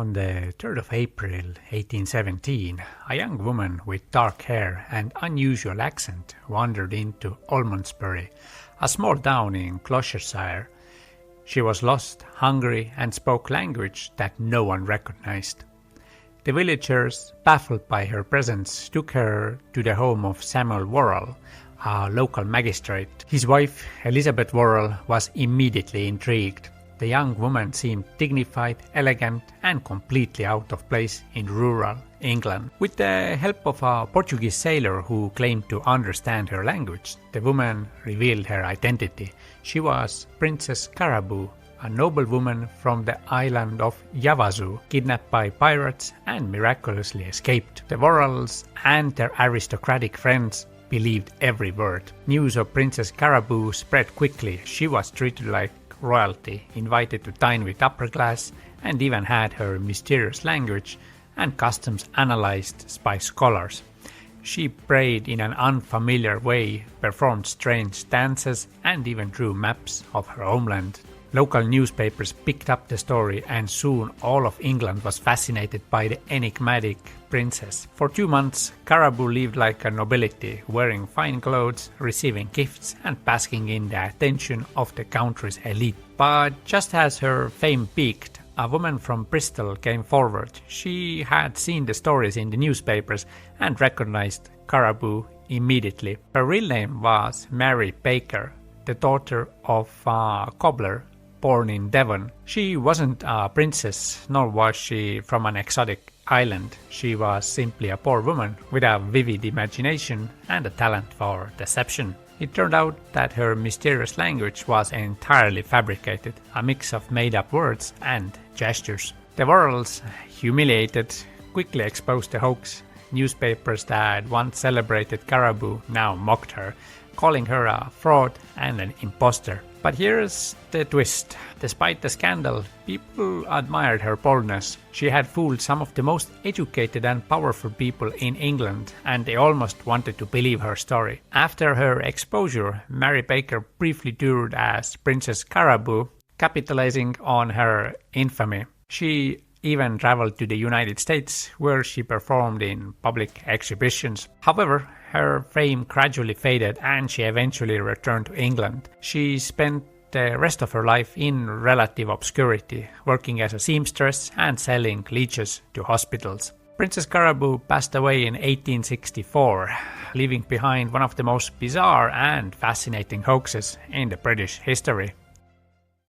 On the 3rd of April 1817, a young woman with dark hair and unusual accent wandered into Almondsbury, a small town in Gloucestershire. She was lost, hungry, and spoke language that no one recognized. The villagers, baffled by her presence, took her to the home of Samuel Worrell, a local magistrate. His wife, Elizabeth Worrell, was immediately intrigued. The young woman seemed dignified, elegant, and completely out of place in rural England. With the help of a Portuguese sailor who claimed to understand her language, the woman revealed her identity. She was Princess Caraboo, a noblewoman from the island of Yavazu, kidnapped by pirates and miraculously escaped. The Worrells and their aristocratic friends believed every word. News of Princess Caraboo spread quickly. She was treated like royalty, invited to dine with upper class, and even had her mysterious language and customs analyzed by scholars. She prayed in an unfamiliar way, performed strange dances, and even drew maps of her homeland. Local newspapers picked up the story, and soon all of England was fascinated by the enigmatic princess. For 2 months, Caraboo lived like a nobility, wearing fine clothes, receiving gifts, and basking in the attention of the country's elite. But just as her fame peaked, a woman from Bristol came forward. She had seen the stories in the newspapers and recognized Caraboo immediately. Her real name was Mary Baker, the daughter of a cobbler born in Devon. She wasn't a princess, nor was she from an exotic island. She was simply a poor woman with a vivid imagination and a talent for deception. It turned out that her mysterious language was entirely fabricated, a mix of made-up words and gestures. The Worrells, humiliated, quickly exposed the hoax. Newspapers that once celebrated Caraboo now mocked her, calling her a fraud and an imposter. But here's the twist. Despite the scandal, people admired her boldness. She had fooled some of the most educated and powerful people in England, and they almost wanted to believe her story. After her exposure, Mary Baker briefly toured as Princess Caraboo, capitalizing on her infamy. She even traveled to the United States, where she performed in public exhibitions. However, her fame gradually faded and she eventually returned to England. She spent the rest of her life in relative obscurity, working as a seamstress and selling leeches to hospitals. Princess Caraboo passed away in 1864, leaving behind one of the most bizarre and fascinating hoaxes in the British history.